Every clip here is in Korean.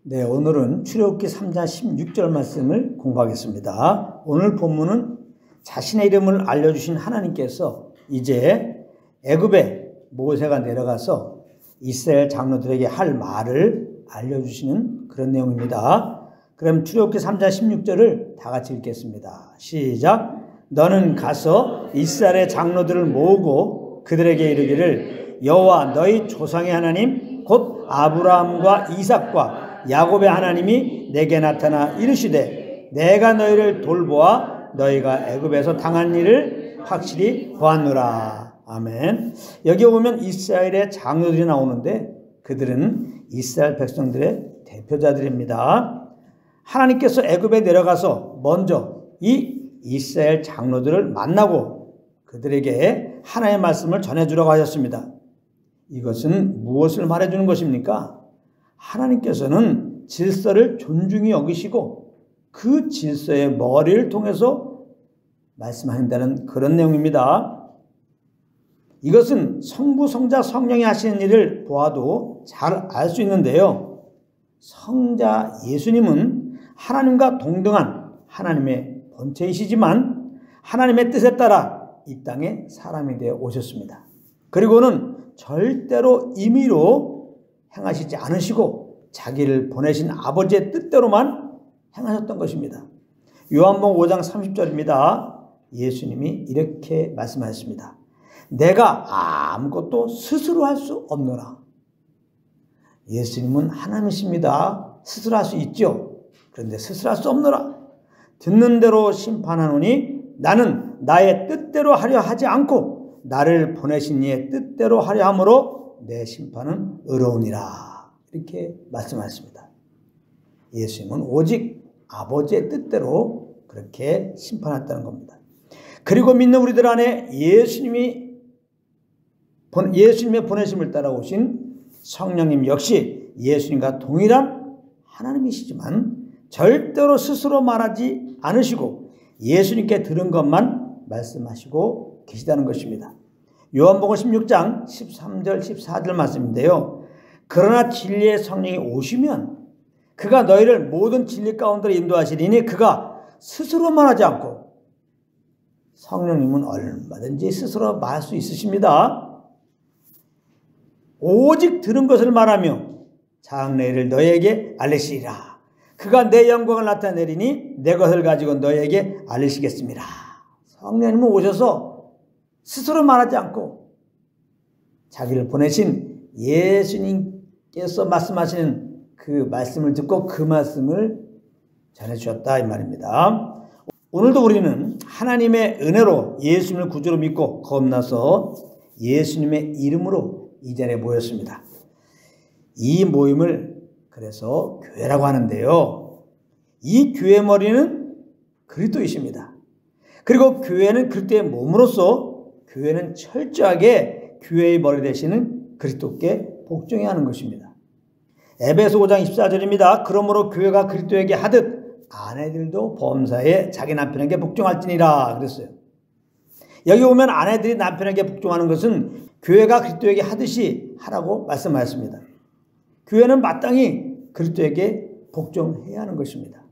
네, 오늘은 출애굽기 3장 16절 말씀을 공부하겠습니다. 오늘 본문은 자신의 이름을 알려주신 하나님께서 이제 애굽에 모세가 내려가서 이스라엘 장로들에게 할 말을 알려주시는 그런 내용입니다. 그럼 출애굽기 3장 16절을 다 같이 읽겠습니다. 시작. 너는 가서 이스라엘의 장로들을 모으고 그들에게 이르기를 여호와 너희 조상의 하나님 곧 아브라함과 이삭과 야곱의 하나님이 내게 나타나 이르시되 내가 너희를 돌보아 너희가 애굽에서 당한 일을 확실히 보았노라. 아멘. 여기 보면 이스라엘의 장로들이 나오는데 그들은 이스라엘 백성들의 대표자들입니다. 하나님께서 애굽에 내려가서 먼저 이 이스라엘 장로들을 만나고 그들에게 하나님의 말씀을 전해주라고 하셨습니다. 이것은 무엇을 말해주는 것입니까? 하나님께서는 질서를 존중히 여기시고 그 질서의 머리를 통해서 말씀하신다는 그런 내용입니다. 이것은 성부, 성자, 성령이 하시는 일을 보아도 잘 알 수 있는데요. 성자 예수님은 하나님과 동등한 하나님의 본체이시지만 하나님의 뜻에 따라 이 땅에 사람이 되어 오셨습니다. 그리고는 절대로 임의로 행하시지 않으시고 자기를 보내신 아버지의 뜻대로만 행하셨던 것입니다. 요한복음 5장 30절입니다. 예수님이 이렇게 말씀하셨습니다. 내가 아무것도 스스로 할 수 없노라. 예수님은 하나님이십니다. 스스로 할 수 있죠. 그런데 스스로 할 수 없노라. 듣는 대로 심판하노니 나는 나의 뜻대로 하려 하지 않고 나를 보내신 이의 뜻대로 하려 함으로 내 심판은 의로우니라. 이렇게 말씀하셨습니다. 예수님은 오직 아버지의 뜻대로 그렇게 심판했다는 겁니다. 그리고 믿는 우리들 안에 예수님의 보내심을 따라오신 성령님 역시 예수님과 동일한 하나님이시지만 절대로 스스로 말하지 않으시고 예수님께 들은 것만 말씀하시고 계시다는 것입니다. 요한복음 16장 13절 14절 말씀인데요. 그러나 진리의 성령이 오시면 그가 너희를 모든 진리 가운데로 인도하시리니 그가 스스로 말하지 않고 성령님은 얼마든지 스스로 말할 수 있으십니다. 오직 들은 것을 말하며 장래일을 너희에게 알리시리라. 그가 내 영광을 나타내리니 내 것을 가지고 너희에게 알리시겠습니다. 성령님은 오셔서 스스로 말하지 않고 자기를 보내신 예수님께서 말씀하시는 그 말씀을 듣고 그 말씀을 전해주셨다 이 말입니다. 오늘도 우리는 하나님의 은혜로 예수님을 구주로 믿고 겁나서 예수님의 이름으로 이 자리에 모였습니다. 이 모임을 그래서 교회라고 하는데요. 이 교회 머리는 그리스도이십니다. 그리고 교회는 그리스도의 몸으로서 교회는 철저하게 교회의 머리 되시는 그리스도께 복종해야 하는 것입니다. 에베소 5장 24절입니다. 그러므로 교회가 그리스도에게 하듯 아내들도 범사에 자기 남편에게 복종할지니라 그랬어요. 여기 보면 아내들이 남편에게 복종하는 것은 교회가 그리스도에게 하듯이 하라고 말씀하셨습니다. 교회는 마땅히 그리스도에게 복종해야 하는 것입니다.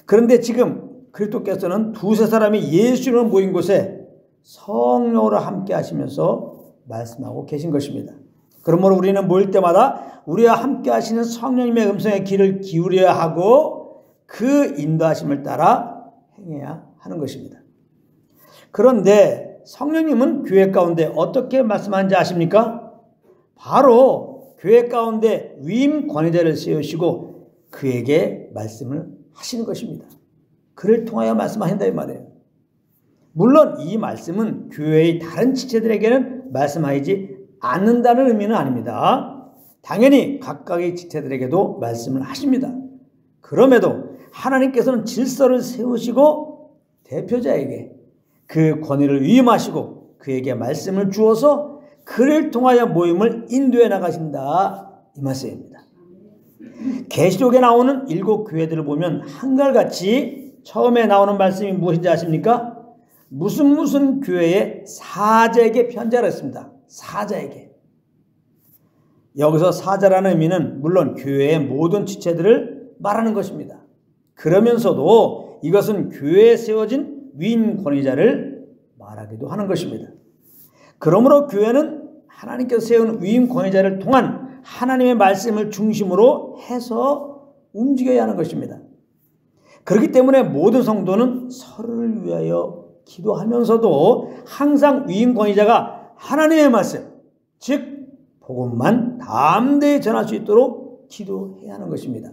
그런데 지금 그리스도께서는 두세 사람이 예수님으로 모인 곳에 성령으로 함께 하시면서 말씀하고 계신 것입니다. 그러므로 우리는 모일 때마다 우리와 함께 하시는 성령님의 음성에 귀를 기울여야 하고 그 인도하심을 따라 행해야 하는 것입니다. 그런데 성령님은 교회 가운데 어떻게 말씀하는지 아십니까? 바로 교회 가운데 위임 권위자를 세우시고 그에게 말씀을 하시는 것입니다. 그를 통하여 말씀하신다 이 말이에요. 물론 이 말씀은 교회의 다른 지체들에게는 말씀하지 않는다는 의미는 아닙니다. 당연히 각각의 지체들에게도 말씀을 하십니다. 그럼에도 하나님께서는 질서를 세우시고 대표자에게 그 권위를 위임하시고 그에게 말씀을 주어서 그를 통하여 모임을 인도해 나가신다 이 말씀입니다. 계시록에 나오는 7 교회들을 보면 한결같이 처음에 나오는 말씀이 무엇인지 아십니까? 무슨 교회의 사자에게 편지하라 했습니다. 사자에게. 여기서 사자라는 의미는 물론 교회의 모든 지체들을 말하는 것입니다. 그러면서도 이것은 교회에 세워진 위임 권위자를 말하기도 하는 것입니다. 그러므로 교회는 하나님께서 세운 위임 권위자를 통한 하나님의 말씀을 중심으로 해서 움직여야 하는 것입니다. 그렇기 때문에 모든 성도는 서로를 위하여 기도하면서도 항상 위임 권위자가 하나님의 말씀, 즉 복음만 담대히 전할 수 있도록 기도해야 하는 것입니다.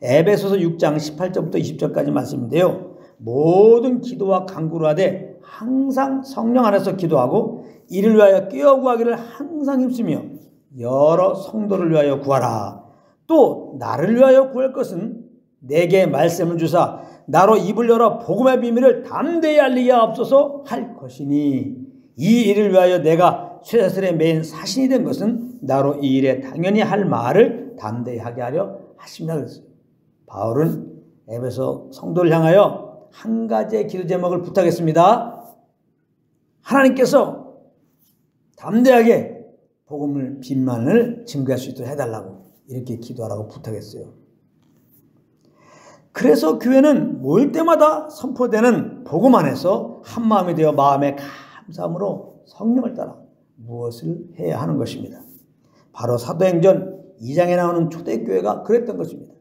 에베소서 6장 18절부터 20절까지 말씀인데요. 모든 기도와 간구를 하되 항상 성령 안에서 기도하고 이를 위하여 깨어 구하기를 항상 힘쓰며 여러 성도를 위하여 구하라. 또 나를 위하여 구할 것은 내게 말씀을 주사 나로 입을 열어 복음의 비밀을 담대히 알리게 하옵소서 할 것이니 이 일을 위하여 내가 쇠사슬에 매인 사신이 된 것은 나로 이 일에 당연히 할 말을 담대히 하게 하려 하심이라 그랬어요. 바울은 에베소 성도를 향하여 한 가지의 기도 제목을 부탁했습니다. 하나님께서 담대하게 복음을 빛만을 증거할 수 있도록 해달라고 이렇게 기도하라고 부탁했어요. 그래서 교회는 모일 때마다 선포되는 복음 안에서 한마음이 되어 마음의 감사함으로 성령을 따라 무엇을 해야 하는 것입니다. 바로 사도행전 2장에 나오는 초대교회가 그랬던 것입니다.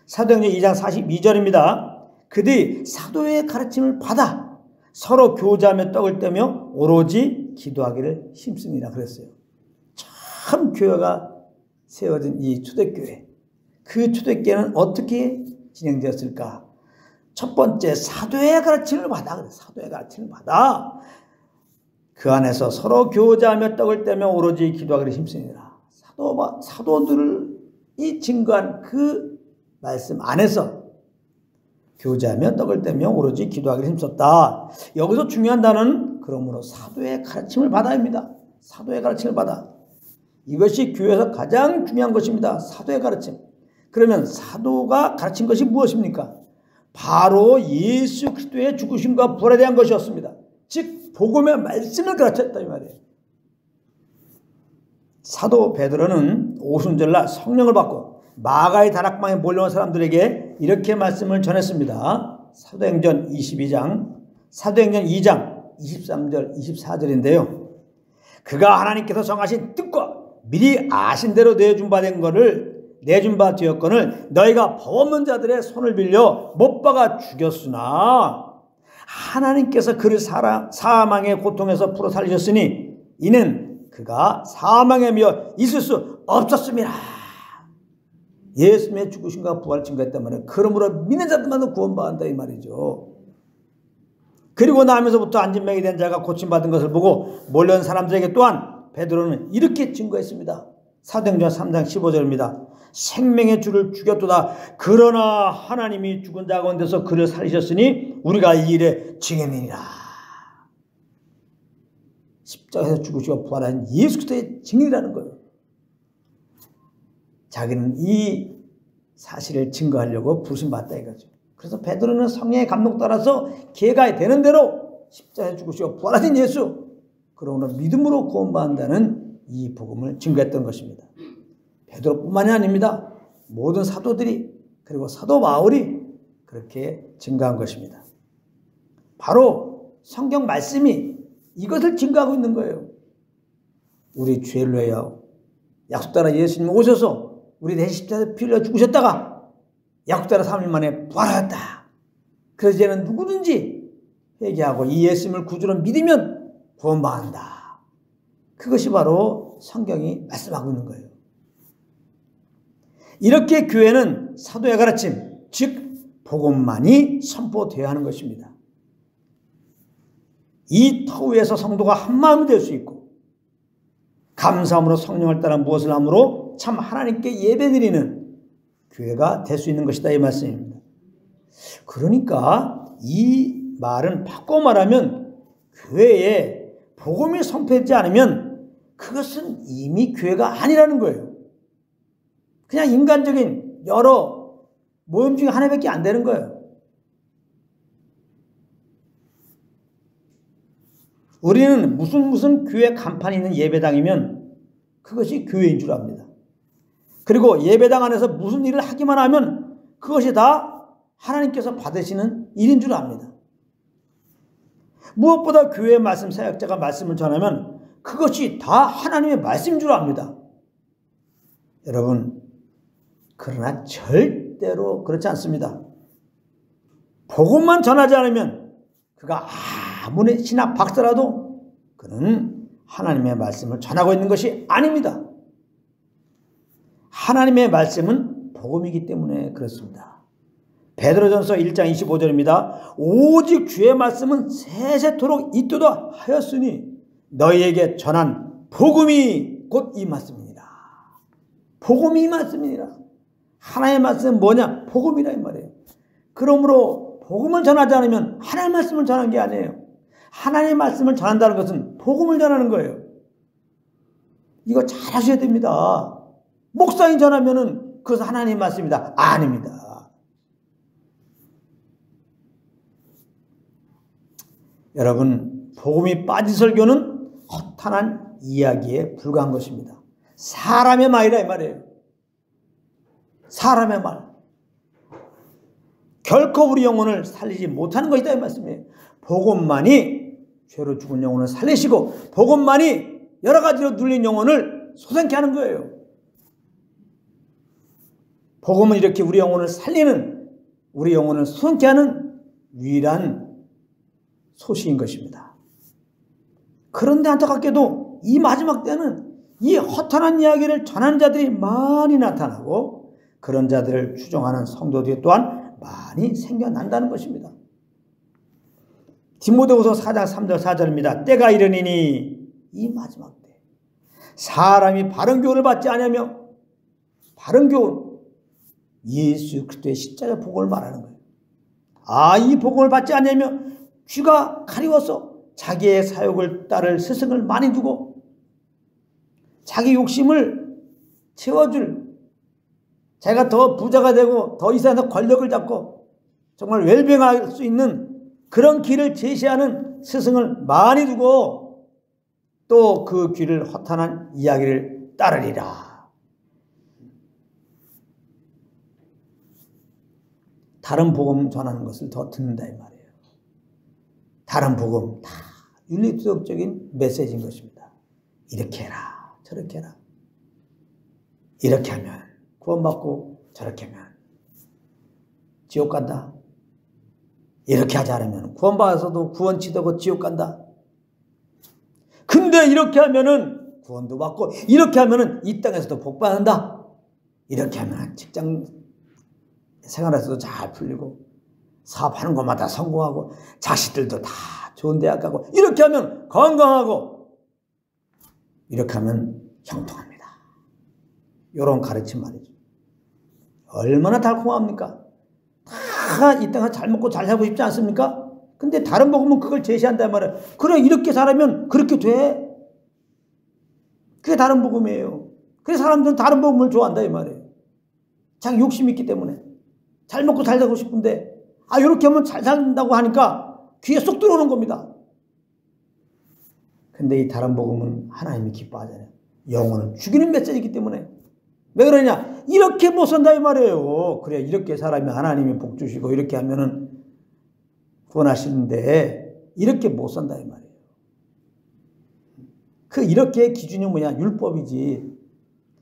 사도행전 2장 42절입니다. 그들이 사도의 가르침을 받아 서로 교제하며 떡을 떼며 오로지 기도하기를 힘쓰니라 그랬어요. 참 교회가 세워진 이 초대교회, 그 초대교회는 어떻게 진행되었을까? 첫 번째, 사도의 가르침을 받아. 그래, 사도의 가르침을 받아. 그 안에서 서로 교제하며 떡을 떼며 오로지 기도하기를 힘쓰니라. 사도들이 증거한 그 말씀 안에서 교제하며 떡을 떼며 오로지 기도하기를 힘썼다. 여기서 중요한 단어는 그러므로 사도의 가르침을 받아입니다. 사도의 가르침을 받아. 이것이 교회에서 가장 중요한 것입니다. 사도의 가르침. 그러면 사도가 가르친 것이 무엇입니까? 바로 예수 그리스도의 죽으심과 부활에 대한 것이었습니다. 즉 복음의 말씀을 가르쳤다 이 말이에요. 사도 베드로는 오순절날 성령을 받고 마가의 다락방에 몰려온 사람들에게 이렇게 말씀을 전했습니다. 사도행전 2장 23절 24절인데요. 그가 하나님께서 정하신 뜻과 미리 아신 대로 내준 바 되었거늘 너희가 법 없는 자들의 손을 빌려 못 박아 죽였으나 하나님께서 그를 사망의 고통에서 풀어 살리셨으니 이는 그가 사망에 미어 있을 수 없었습니다. 예수님의 죽으심과 부활을 증거했단 말이에요. 그러므로 믿는 자들만 구원받는다 이 말이죠. 그리고 나면서부터 안진병이 된 자가 고침받은 것을 보고 몰려온 사람들에게 또한 베드로는 이렇게 증거했습니다. 사도행전 3장 15절입니다. 생명의 주를 죽였도다. 그러나 하나님이 죽은 자 가운데서 그를 살리셨으니 우리가 이 일에 증인이니라. 십자가에서 죽으시고 부활한 예수 그리스도의 증인이라는 거예요. 자기는 이 사실을 증거하려고 부르심받다 이거죠. 그래서 베드로는 성령의 감동 따라서 걔가 되는 대로 십자가에 죽으시고 부활하신 예수, 그러므로 믿음으로 구원받는다는 이 복음을 증거했던 것입니다. 베드로뿐만이 아닙니다. 모든 사도들이 그리고 사도 바울이 그렇게 증거한 것입니다. 바로 성경 말씀이 이것을 증거하고 있는 거예요. 우리 죄를 위하여 약속 따라 예수님 오셔서 우리 대신 십자가에 피 흘려 죽으셨다가 약속 따라 3일 만에 부활하였다. 그래서 이제는 누구든지 회개하고 이 예수님을 구주로 믿으면 구원받는다. 그것이 바로 성경이 말씀하고 있는 거예요. 이렇게 교회는 사도의 가르침, 즉 복음만이 선포되어야 하는 것입니다. 이 터 위에서 성도가 한마음이 될 수 있고 감사함으로 성령을 따라 무엇을 함으로 참 하나님께 예배드리는 교회가 될 수 있는 것이다 이 말씀입니다. 그러니까 이 말은 바꿔 말하면 교회에 복음이 선포되지 않으면 그것은 이미 교회가 아니라는 거예요. 그냥 인간적인 여러 모임 중에 하나밖에 안 되는 거예요. 우리는 무슨 교회 간판이 있는 예배당이면 그것이 교회인 줄 압니다. 그리고 예배당 안에서 무슨 일을 하기만 하면 그것이 다 하나님께서 받으시는 일인 줄 압니다. 무엇보다 교회 말씀 사역자가 말씀을 전하면 그것이 다 하나님의 말씀인 줄 압니다. 여러분, 그러나 절대로 그렇지 않습니다. 복음만 전하지 않으면 그가 아무리 신학 박사라도 그는 하나님의 말씀을 전하고 있는 것이 아닙니다. 하나님의 말씀은 복음이기 때문에 그렇습니다. 베드로전서 1장 25절입니다. 오직 주의 말씀은 세세토록 있도다 하였으니 너희에게 전한 복음이 곧 이 말씀이니라. 복음이 이 말씀이니라. 하나님의 말씀은 뭐냐? 복음이라 이 말이에요. 그러므로 복음을 전하지 않으면 하나님의 말씀을 전하는 게 아니에요. 하나님의 말씀을 전한다는 것은 복음을 전하는 거예요. 이거 잘 하셔야 됩니다. 목사님 전하면은 그것은 하나님의 말씀이다. 아닙니다. 여러분, 복음이 빠진 설교는 허탄한 이야기에 불과한 것입니다. 사람의 말이라 이 말이에요. 사람의 말. 결코 우리 영혼을 살리지 못하는 것이다 이 말씀이에요. 복음만이 죄로 죽은 영혼을 살리시고 복음만이 여러 가지로 눌린 영혼을 소생케 하는 거예요. 복음은 이렇게 우리 영혼을 살리는, 우리 영혼을 소생케 하는 유일한 소식인 것입니다. 그런데 안타깝게도 이 마지막 때는 이 허탄한 이야기를 전하는 자들이 많이 나타나고 그런 자들을 추종하는 성도들이 또한 많이 생겨난다는 것입니다. 디모데후서 4장 3절 4절입니다. 때가 이르니니 이 마지막 때 사람이 바른 교훈을 받지 않으며, 바른 교훈, 예수 그리스도의 십자가 복음을 말하는 거예요. 이 복음을 받지 않으며 귀가 가리워서 자기의 사욕을 따를 스승을 많이 두고 자기 욕심을 채워줄, 자기가 더 부자가 되고 더 이 세상에서 권력을 잡고 정말 웰빙할 수 있는 그런 길을 제시하는 스승을 많이 두고 또 그 길을 허탄한 이야기를 따르리라. 다른 복음 전하는 것을 더 듣는다 이 말이에요. 다른 복음 다 윤리적인 메시지인 것입니다. 이렇게 해라, 저렇게 해라. 이렇게 하면 구원받고 저렇게 하면 지옥 간다. 이렇게 하지 않으면 구원받아서도 구원치되고 지옥 간다. 근데 이렇게 하면은 구원도 받고 이렇게 하면은 이 땅에서도 복 받는다. 이렇게 하면 직장 생활에서도 잘 풀리고 사업하는 것마다 성공하고 자식들도 다 좋은 대학 가고 이렇게 하면 건강하고 이렇게 하면 형통합니다. 이런 가르침 말이죠. 얼마나 달콤합니까? 다 이 땅에서 잘 먹고 잘 살고 싶지 않습니까? 근데 다른 복음은 그걸 제시한단 말이에요. 그래, 이렇게 살면 그렇게 돼. 그게 다른 복음이에요. 그래서 사람들은 다른 복음을 좋아한다 이 말이에요. 자기 욕심이 있기 때문에 잘 먹고 잘 살고 싶은데 이렇게 하면 잘 산다고 하니까 귀에 쏙 들어오는 겁니다. 근데 이 다른 복음은 하나님이 기뻐하잖아요. 영혼을 죽이는 메시지이기 때문에. 왜 그러냐? 이렇게 못 산다 이 말이에요. 그래, 이렇게 살아면 하나님이 복 주시고 이렇게 하면은 구원하시는데 이렇게 못 산다 이 말이에요. 그 이렇게의 기준이 뭐냐? 율법이지.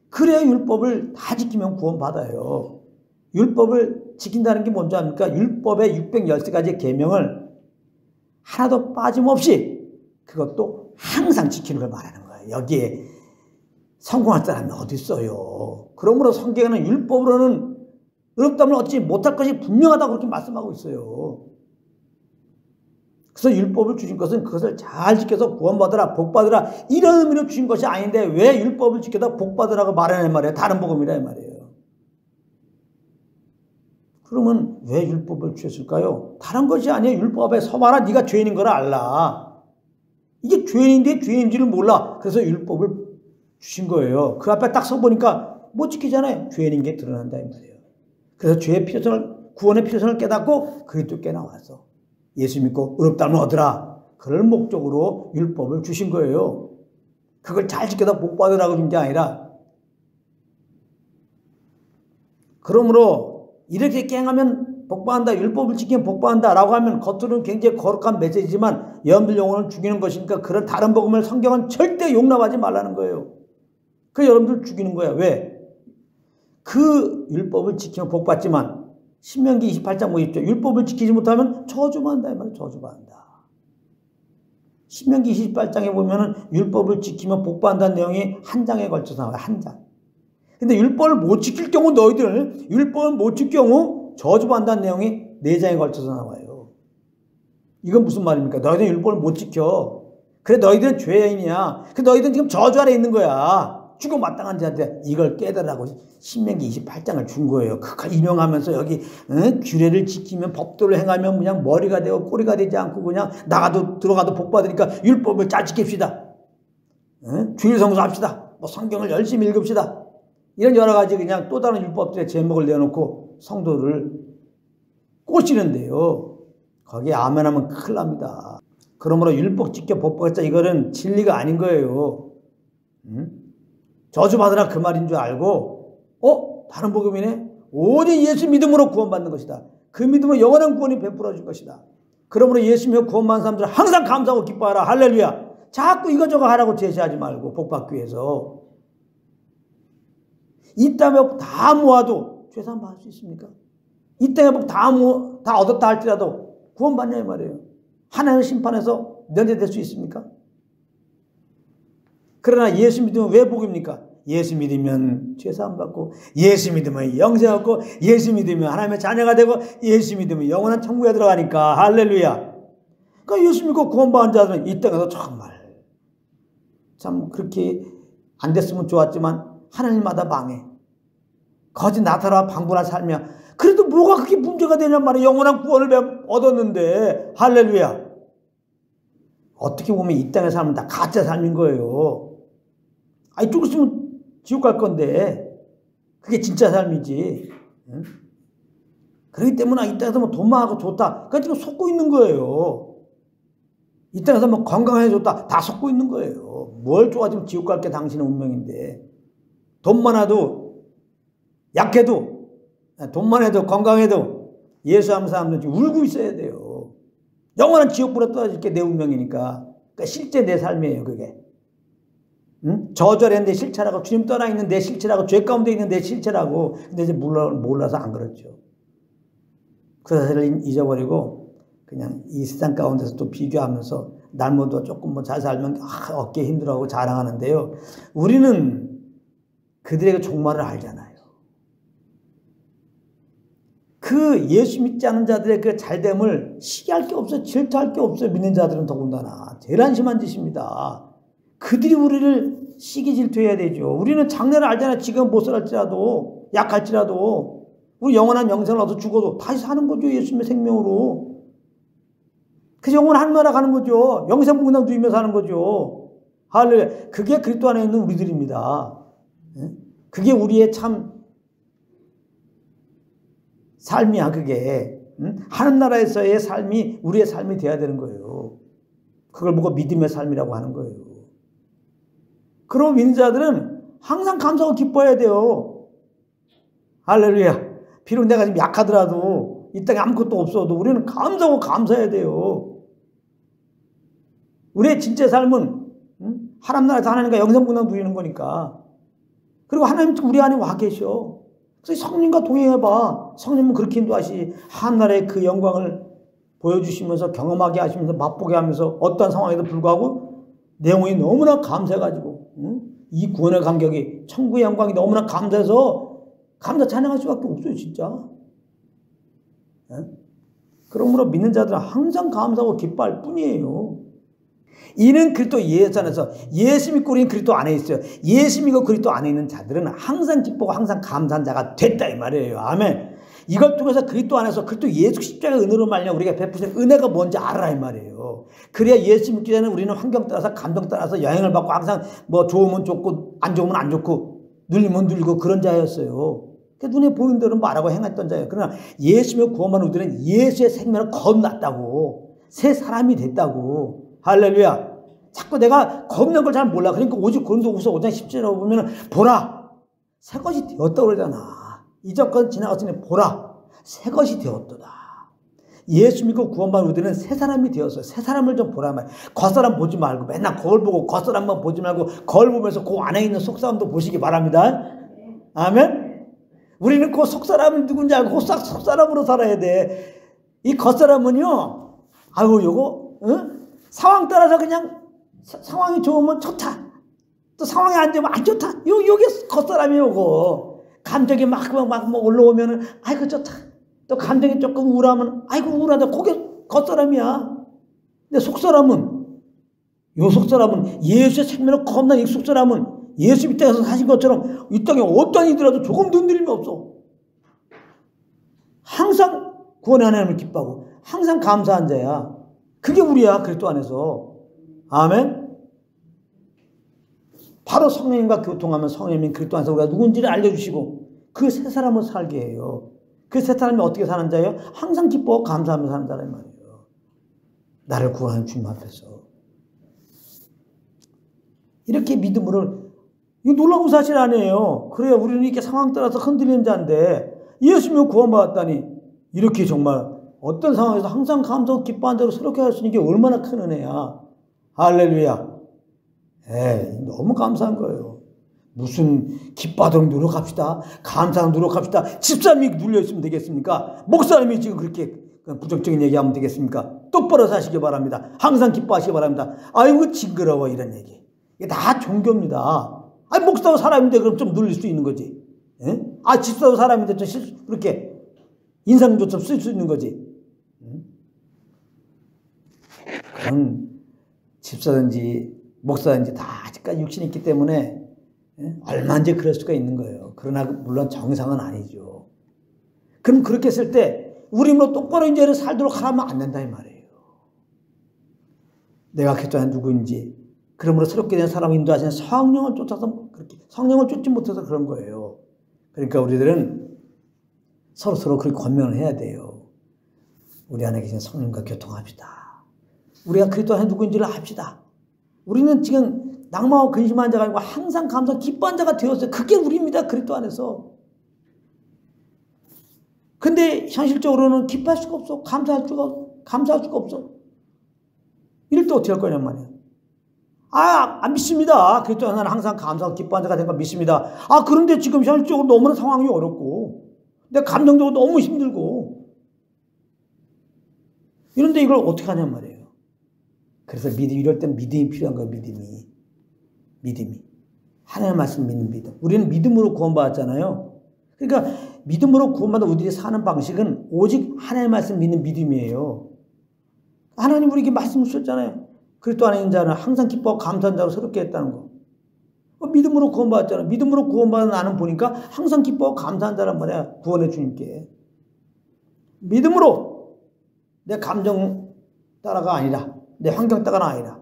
그래야 율법을 다 지키면 구원받아요. 율법을 지킨다는 게 뭔지 압니까? 율법의 613가지 계명을 하나도 빠짐없이 그것도 항상 지키는 걸 말하는 거예요. 여기에 성공할 사람이 어디 있어요. 그러므로 성경에는 율법으로는 의롭다함을 얻지 못할 것이 분명하다고 그렇게 말씀하고 있어요. 그래서 율법을 주신 것은 그것을 잘 지켜서 구원받으라, 복받으라 이런 의미로 주신 것이 아닌데 왜 율법을 지켜서 복받으라고 말하는 말이에요. 다른 복음이라 말이에요. 그러면 왜 율법을 주셨을까요? 다른 것이 아니에요. 율법에 서봐라. 네가 죄인인 걸 알라. 이게 죄인인데 죄인인지를 몰라. 그래서 율법을 주신 거예요. 그 앞에 딱 서보니까 못 지키잖아요. 죄인인 게 드러난다 이 말이에요. 그래서 죄의 필요성을, 구원의 필요성을 깨닫고 그리스도께 나와서 예수 믿고 의롭다함을 얻으라. 그럴 목적으로 율법을 주신 거예요. 그걸 잘 지켜서 복 받으라고 준 게 아니라 그러므로 이렇게 깽하면 복받는다, 율법을 지키면 복받는다 라고 하면 겉으로는 굉장히 거룩한 메시지지만 여러분들 영혼을 죽이는 것이니까 그런 다른 복음을 성경은 절대 용납하지 말라는 거예요. 그 여러분들 죽이는 거야. 왜? 그 율법을 지키면 복받지만 신명기 28장 뭐 있죠? 율법을 지키지 못하면 저주받는다 이 말이에요. 저주받는다. 신명기 28장에 보면은 율법을 지키면 복받는다는 내용이 한 장에 걸쳐서 나와요. 한 장. 근데 율법을 못 지킬 경우 너희들은 율법을 못 지킬 경우 저주받는다는 내용이 4장에 걸쳐서 나와요. 이건 무슨 말입니까? 너희들은 율법을 못 지켜. 그래 너희들은 죄인이야. 그래 너희들은 지금 저주 아래 있는 거야. 죽어 마땅한 자한테 이걸 깨달으라고 신명기 28장을 준 거예요. 그걸 인용하면서 여기 규례를 지키면 법도를 행하면 그냥 머리가 되고 꼬리가 되지 않고 그냥 나가도 들어가도 복 받으니까 율법을 잘 지킵시다. 주일 성수합시다. 뭐 성경을 열심히 읽읍시다. 이런 여러 가지 그냥 또 다른 율법들의 제목을 내놓고 성도를 꼬시는데요. 거기에 아멘하면 큰일 납니다. 그러므로 율법 지켜 복 받자 이거는 진리가 아닌 거예요. 저주받으라 그 말인 줄 알고 다른 복음이네. 오직 예수 믿음으로 구원받는 것이다. 그 믿음으로 영원한 구원이 베풀어진 것이다. 그러므로 예수 믿어 구원받는 사람들은 항상 감사하고 기뻐하라. 할렐루야. 자꾸 이거저거 하라고 제시하지 말고 복 받기 위해서. 이 땅의 복 다 모아도 죄산 받을 수 있습니까? 이 땅의 복 다 얻었다 할지라도 구원받냐 이 말이에요. 하나님의 심판에서 면제될 수 있습니까? 그러나 예수 믿으면 왜 복입니까? 예수 믿으면 죄사함 받고 예수 믿으면 영생 얻고 예수 믿으면 하나님의 자녀가 되고 예수 믿으면 영원한 천국에 들어가니까 할렐루야. 그러니까 예수 믿고 구원받은 자들은 이 땅에서 정말 참 그렇게 안 됐으면 좋았지만 하나님마다 망해. 거짓 나타나 방불한 삶이야. 그래도 뭐가 그렇게 문제가 되냔 말이야. 영원한 구원을 얻었는데 할렐루야. 어떻게 보면 이 땅의 삶은 다 가짜 삶인 거예요. 이쪽으로 있으면 지옥 갈 건데 그게 진짜 삶이지. 응? 그렇기 때문에 이 땅에서 뭐 돈만 하고 좋다. 그러니까 지금 속고 있는 거예요. 이 땅에서 뭐 건강해 좋다. 다 속고 있는 거예요. 뭘 좋아지면 지옥 갈 게 당신의 운명인데. 돈만 해도 약해도 돈만 해도 건강해도 예수하는 사람들은 울고 있어야 돼요. 영원한 지옥불에 떨어질 게 내 운명이니까. 그러니까 실제 내 삶이에요 그게. 저절에 내 실체라고 주님 떠나 있는 내 실체라고 죄 가운데 있는 내 실체라고. 근데 이제 몰라서 안 그렇죠. 그 사실을 잊어버리고 그냥 이 세상 가운데서 또 비교하면서 날모도 조금 뭐 잘 살면 어깨 힘들어하고 자랑하는데요. 우리는 그들에게 종말을 알잖아요. 그 예수 믿지 않은 자들의 그 잘됨을 시기할 게 없어요. 질투할 게 없어요. 믿는 자들은 더군다나. 제일 한심한 짓입니다. 그들이 우리를 시기 질투해야 되죠. 우리는 장래를 알잖아요. 지금 못 살할지라도 약할지라도 우리 영원한 영생을 얻어 죽어도 다시 사는 거죠. 예수님의 생명으로. 그래서 영원 하늘나라 가는 거죠. 영생 복락 누리며 사는 거죠. 할렐루야. 그게 그리스도 안에 있는 우리들입니다. 그게 우리의 참 삶이야. 그게 하늘나라에서의 삶이 우리의 삶이 돼야 되는 거예요. 그걸 보고 믿음의 삶이라고 하는 거예요. 그럼 믿는 자들은 항상 감사하고 기뻐해야 돼요. 할렐루야. 비록 내가 지금 약하더라도 이 땅에 아무것도 없어도 우리는 감사하고 감사해야 돼요. 우리의 진짜 삶은 하나님 나라에서 하나님과 영생분당 누리는 거니까. 그리고 하나님 우리 안에 와 계셔. 그래서 성령과 동행해봐. 성령은 그렇게 인도하시. 하나님의 그 영광을 보여주시면서 경험하게 하시면서 맛보게 하면서 어떠한 상황에도 불구하고 내용이 너무나 감사해가지고 이 구원의 감격이 천국의 영광이 너무나 감사해서 감사 찬양할 수밖에 없어요. 진짜. 그러므로 믿는 자들은 항상 감사하고 기뻐할 뿐이에요. 이는 그리스도 예수 안에서 예수 믿고 우리는 그리스도 안에 있어요. 예수 믿고 그리스도 안에 있는 자들은 항상 기쁘고 항상 감사한 자가 됐다 이 말이에요. 아멘. 이걸 통해서 그리스도 안에서 그리스도 예수 십자가 은혜로 말미암아 우리가 베푸신 은혜가 뭔지 알아라 이 말이에요. 그래야 예수 믿기 전에 우리는 환경 따라서 감동 따라서 여행을 받고 항상 뭐 좋으면 좋고 안 좋으면 안 좋고 눌리면 눌리고 그런 자였어요. 눈에 보이는 대로 말하고 행했던 자예요. 그러나 예수 믿고 구원받은 우리는 예수의 생명을 거듭났다고 새 사람이 됐다고. 할렐루야. 자꾸 내가 겁난 걸 잘 몰라. 그러니까 오직 고린도후서 5장 17절에 보면 보라 새 것이 되었다고 그러잖아. 이전 것 지나갔으니 보라 새 것이 되었도다. 예수 믿고 구원받은 우리들은 새 사람이 되었어요. 새 사람을 좀 보라 말이에요. 겉사람 보지 말고 맨날 거울 보고 겉사람만 보지 말고 거울 보면서 그 안에 있는 속사람도 보시기 바랍니다. 아멘. 우리는 그 속사람이 누군지 알고 그 속사람으로 살아야 돼. 이 겉사람은요, 아유 요거 상황 따라서 그냥 상황이 좋으면 좋다. 또 상황이 안 되면 안 좋다. 요게 겉사람이에요. 요거 감정이 막 올라오면은 아이고 좋다. 또 감정이 조금 우울하면 아이고 우울하다. 그게 겉사람이야. 근데 속사람은 요 속사람은 예수의 생명을 겁나 이 속사람은 예수 이 땅에서 사신 것처럼 이 땅에 어떤 일이라도 조금도 흔들림이 없어. 항상 구원의 하나님을 기뻐하고 항상 감사한 자야. 그게 우리야. 그리스도 안에서. 아멘. 바로 성령님과 교통하면 성령님이 그리스도 안에서 우리가 누군지를 알려주시고 그 새 사람을 살게 해요. 그 새 사람이 어떻게 사는 자예요? 항상 기뻐하고 감사하며 사는 자란 말이에요. 나를 구원하는 주님 앞에서. 이렇게 믿음으로, 이거 놀라운 사실 아니에요. 그래요. 우리는 이렇게 상황 따라서 흔들리는 자인데 예수 믿고 구원받았다니 이렇게 정말 어떤 상황에서 항상 감사하고 기뻐하는 자로 새롭게 할 수 있는 게 얼마나 큰 은혜야. 할렐루야. 너무 감사한 거예요. 무슨 기뻐하도록 노력합시다. 감사하도록 노력합시다. 집사람이 눌려있으면 되겠습니까? 목사님이 지금 그렇게 부정적인 얘기하면 되겠습니까? 똑바로 사시기 바랍니다. 항상 기뻐하시기 바랍니다. 아이고 징그러워 이런 얘기. 이게 다 종교입니다. 아니 목사도 사람인데 그럼 좀 눌릴 수 있는 거지. 집사도 사람인데 좀 그렇게 인상도 좀 쓸 수 있는 거지. 그럼 집사든지 목사든지 다 아직까지 육신이 있기 때문에 얼마든지 그럴 수가 있는 거예요. 그러나 물론 정상은 아니죠. 그럼 그렇게 했을 때 우리 뭐 똑바로 이제 살도록 하면 안 된다 이 말이에요. 내가 그랬더니 누구인지 그러므로 새롭게 된 사람을 인도하시는 성령을 쫓아서 그렇게 성령을 쫓지 못해서 그런 거예요. 그러니까 우리들은 서로 그렇게 권면을 해야 돼요. 우리 안에 계신 성령과 교통합시다. 우리가 그리스도 안에 누구인지를 압시다. 우리는 지금 낙망하고 근심한 자가 아니고 항상 감사 기뻐한 자가 되었어요. 그게 우리입니다. 그리스도 안에서. 근데 현실적으로는 기뻐할 수가 없어. 감사할 수가 없어. 이럴 때 어떻게 할 거냔 말이야. 안 믿습니다. 그리스도 안에는 항상 감사하고 기뻐한 자가 된 거 믿습니다. 그런데 지금 현실적으로 너무나 상황이 어렵고 내 감정적으로 너무 힘들고 이런데 이걸 어떻게 하냔 말이에요. 그래서 이럴 땐 믿음이 필요한 거예요. 믿음이. 하나님의 말씀 믿는 믿음. 우리는 믿음으로 구원받았잖아요. 그러니까 믿음으로 구원받은 우리들이 사는 방식은 오직 하나님의 말씀 믿는 믿음이에요. 하나님 우리에게 말씀 주셨잖아요. 그리스도 안에 있는 자는 항상 기뻐하고 감사한 자로 새롭게 했다는 거. 믿음으로 구원받았잖아요. 믿음으로 구원받은 나는 보니까 항상 기뻐하고 감사한 자란 말이야. 구원의 주님께. 믿음으로 내 감정 따라가 아니라 내 환경 따라가 아니라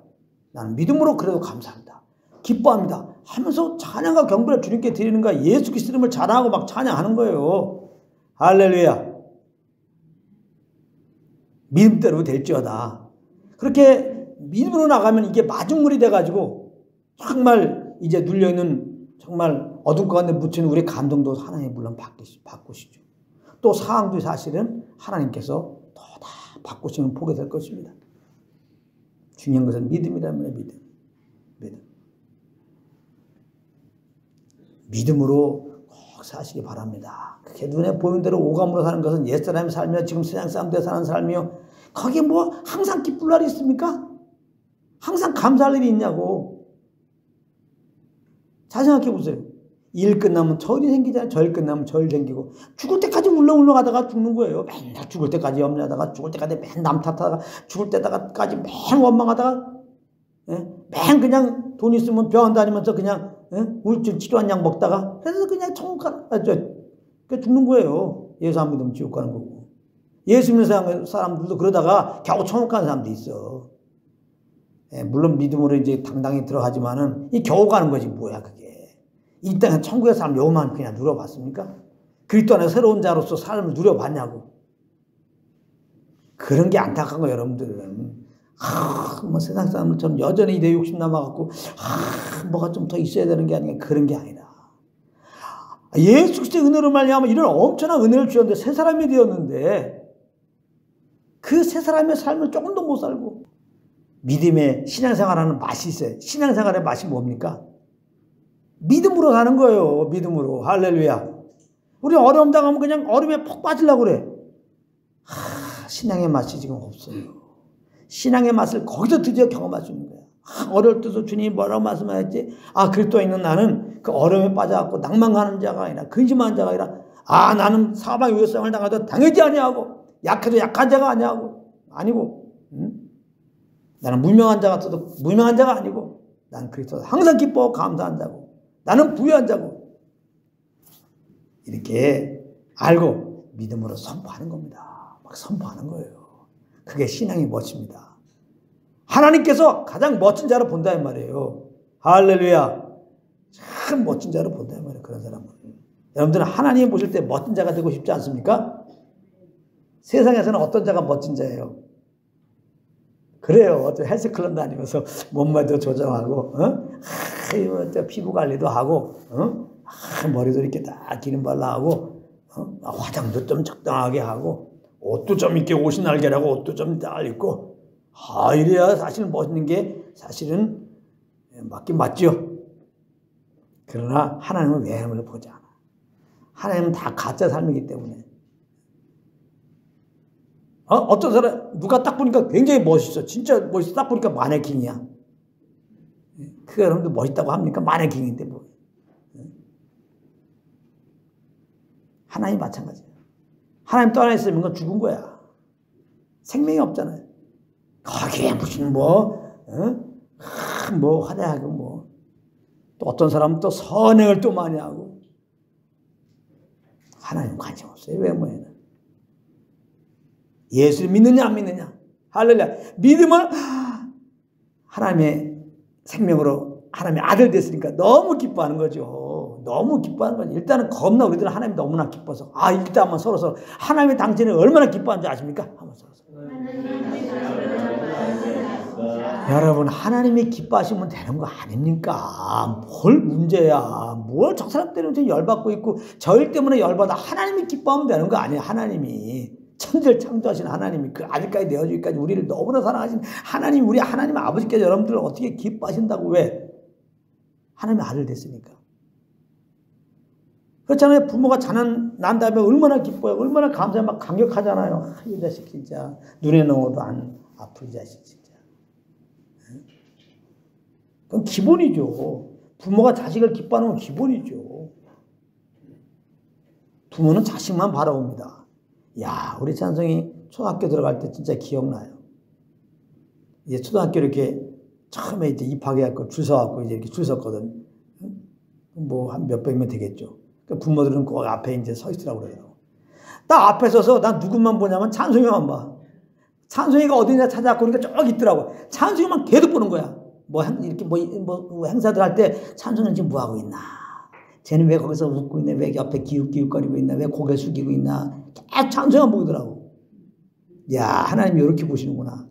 나는 믿음으로 그래도 감사합니다. 기뻐합니다. 하면서 찬양과 경배를 주님께 드리는 거야. 예수 그리스도 이름을 자랑하고 막 찬양하는 거예요. 할렐루야. 믿음대로 될지어다. 그렇게 믿음으로 나가면 이게 마중물이 돼가지고 정말 이제 눌려있는 정말 어둠 가운데 묻힌 우리 감동도 하나님 물론 바꾸시죠. 또 상황도 사실은 하나님께서 더 다 바꾸시면 보게 될 것입니다. 중요한 것은 믿음이라면 믿음. 믿음으로 꼭 사시기 바랍니다. 그게 눈에 보이는 대로 오감으로 사는 것은 옛사람의 삶이요 지금 세상 사람들이 사는 삶이요 거기에 뭐 항상 기쁠 날이 있습니까? 항상 감사할 일이 있냐고. 잘 생각해 보세요. 일 끝나면 절이 생기잖아요. 절 끝나면 절 생기고 죽을 때까지 울렁울렁 하다가 죽는 거예요. 맨날 죽을 때까지 염려하다가 죽을 때까지 맨 남 탓하다가 죽을 때까지 맨 원망하다가 맨 그냥 돈 있으면 병원 다니면서 그냥 우울증 치료한 약 먹다가 그래서 그냥 천국 죽는 거예요. 예수 안 믿으면 지옥 가는 거고. 예수 믿는 사람들도 그러다가 겨우 천국 가는 사람도 있어. 물론 믿음으로 이제 당당히 들어가지만은 이 겨우 가는 거지 뭐야 그게. 이 땅에 천국의 사람 요만 그냥 누려봤습니까? 그리스도 안에 새로운 자로서 삶을 누려봤냐고. 그런 게 안타까운 거예요 여러분들은. 뭐 세상 사람들처럼 여전히 내 욕심 남아갖고 뭐가 좀 더 있어야 되는 게 아니라 그런 게 아니라 예수 그리스도의 은혜로 말미암아 이런 엄청난 은혜를 주었는데 새 사람이 되었는데 그 새 사람의 삶을 조금도 못 살고 믿음의 신앙생활하는 맛이 있어요. 신앙생활의 맛이 뭡니까? 믿음으로 사는 거예요. 믿음으로. 할렐루야. 우리 어려움 당하면 그냥 얼음에 푹 빠지려고 그래. 신앙의 맛이 지금 없어요. 신앙의 맛을 거기서 드디어 경험할 수 있는 거야. 어려울 때도 주님이 뭐라고 말씀하셨지? 그리스도에 있는 나는 그 얼음에 빠져갖고 낭만하는 자가 아니라 근심하는 자가 아니라 나는 사방의 위협성을 당하도 당하지 아니하고 약해도 약한 자가 아니고 나는 무명한 자 같아도 무명한 자가 아니고 나는 그리스도를 항상 기뻐하고 감사한 자고 나는 부유한 자고 이렇게 알고 믿음으로 선포하는 겁니다. 막 선포하는 거예요. 그게 신앙의 멋입니다. 하나님께서 가장 멋진 자로 본다 이 말이에요. 할렐루야. 참 멋진 자로 본다 이 말이에요. 그런 사람은. 여러분들은 하나님 보실 때 멋진 자가 되고 싶지 않습니까? 세상에서는 어떤 자가 멋진 자예요? 그래요. 헬스클럽 다니면서 몸매도 조정하고, 피부 관리도 하고, 머리도 이렇게 다 기름 발라하고, 화장도 좀 적당하게 하고, 옷도 좀 이렇게 옷이 날개라고 옷도 좀 잘 입고, 이래야 사실 멋있는 게 사실은 맞긴 맞죠. 그러나 하나님은 외형을 보지 않아. 하나님은 다 가짜 삶이기 때문에. 어떤 사람 누가 딱 보니까 굉장히 멋있어. 진짜 멋있어. 딱 보니까 마네킹이야. 그 여러분들 멋있다고 합니까? 마네킹인데 뭐. 하나님 마찬가지야. 하나님 떠나 있으면 그건 죽은 거야. 생명이 없잖아요. 거기에 무슨 화려하고 또 어떤 사람은 또 선행을 또 많이 하고. 하나님 관심 없어요. 외모에는. 예수를 믿느냐 안 믿느냐. 할렐루야. 믿음은 하나님의 생명으로 하나님의 아들 됐으니까 너무 기뻐하는 거죠. 너무 기뻐하는 거죠. 일단은 겁나 우리들은 하나님 너무나 기뻐서 일단 한번 서로 하나님의 당신을 얼마나 기뻐하는지 아십니까? 한번 서로. 여러분 하나님이 기뻐하시면 되는 거 아닙니까? 뭘 문제야. 뭘 저 사람 때문에 열받고 있고 저일 때문에 열받아. 하나님이 기뻐하면 되는 거 아니에요. 하나님이. 천지를 창조하신 하나님이 그 아직까지 내어주기까지 우리를 너무나 사랑하신 하나님, 우리 하나님 아버지께서 여러분들을 어떻게 기뻐하신다고. 왜? 하나님의 아들 됐으니까. 그렇잖아요. 부모가 자난 난 다음에 얼마나 기뻐요. 얼마나 감사해. 막 감격하잖아요. 이 자식 진짜 눈에 넣어도 안 아플 자식 진짜. 그건 기본이죠. 부모가 자식을 기뻐하는 건 기본이죠. 부모는 자식만 바라봅니다. 우리 찬성이 초등학교 들어갈 때 진짜 기억나요. 이제 초등학교 이렇게 처음에 이제 입학해갖고 줄 서갖고 이제 이렇게 줄 섰거든. 한 몇백 명 되겠죠. 그러니까 부모들은 그 앞에 이제 서 있으라고 그래요. 딱 앞에 서서 난 누구만 보냐면 찬송이만 봐. 찬송이가 어디냐 찾아갖고 그러니까 쭉 있더라고. 찬송이만 계속 보는 거야. 이렇게 행사들 할 때 찬송이는 지금 뭐 하고 있나? 쟤는 왜 거기서 웃고 있네? 왜 옆에 기웃기웃거리고 있나? 왜 고개 숙이고 있나? 계속 찬송만 보이더라고. 하나님이 이렇게 보시는구나.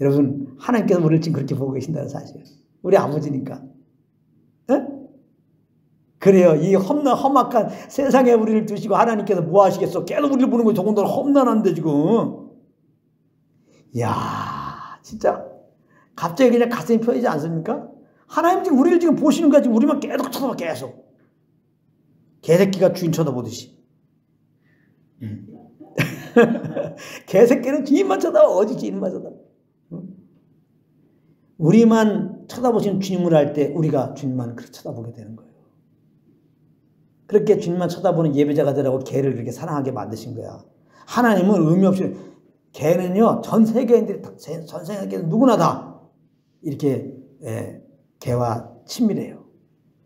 여러분, 하나님께서 우리를 지금 그렇게 보고 계신다는 사실. 우리 아버지니까. 그래요. 이 험악한 세상에 우리를 두시고 하나님께서 뭐 하시겠어? 계속 우리를 보는 거 더군다나 험난한데 지금. 진짜 갑자기 그냥 가슴이 펴지지 않습니까? 하나님 지금 우리를 지금 보시는 거야. 지금 우리만 계속 쳐다봐 계속. 개새끼가 주인 쳐다보듯이. 개새끼는 주인만 쳐다봐. 어디 주인만 쳐다봐. 우리만 쳐다보시는 주님을 할 때 우리가 주님만 그렇게 쳐다보게 되는 거예요. 그렇게 주님만 쳐다보는 예배자가 되라고 개를 그렇게 사랑하게 만드신 거야. 하나님은 의미 없이 개는요 전 세계인들이 전 세계 누구나 다 이렇게 개와 친밀해요.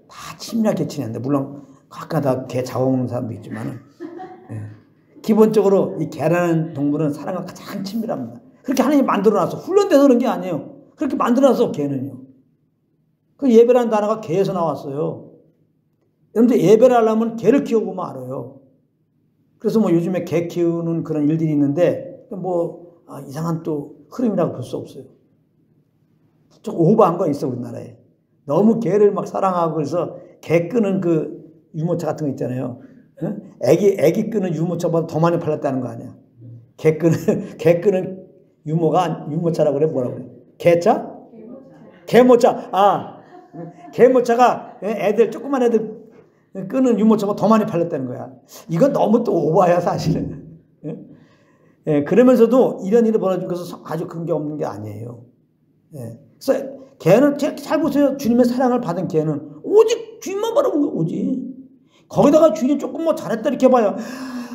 다 친밀하게 지내는데 물론 가끔가다 개 잡아먹는 사람도 있지만은 기본적으로 이 개라는 동물은 사람과 가장 친밀합니다. 그렇게 하나님이 만들어놨어. 훈련돼서 그런 게 아니에요. 그렇게 만들어놨어 개는요. 그 예배라는 단어가 개에서 나왔어요. 여러분들 예배를 하려면 개를 키워보면 알아요. 그래서 요즘에 개 키우는 그런 일들이 있는데 이상한 또 흐름이라고 볼 수 없어요. 좀 오버한 거 있어 우리나라에. 너무 개를 막 사랑하고 그래서 개 끄는 그 유모차 같은 거 있잖아요. 애기 끄는 유모차보다 더 많이 팔렸다는 거 아니야. 개 끄는 유모차라고 그래. 뭐라고 그래? 개차? 개모차. 개모차가 애들 조그만 애들 끄는 유모차보다 더 많이 팔렸다는 거야. 이건 너무 또 오바야 사실은. 그러면서도 이런 일이 벌어진 것은 아주 근게 없는 게 아니에요. 그래서 걔는 잘 보세요. 주님의 사랑을 받은 걔는 오직 주님만 바라본 거예요. 오직. 거기다가 주님 조금 뭐 잘했다 이렇게 봐요.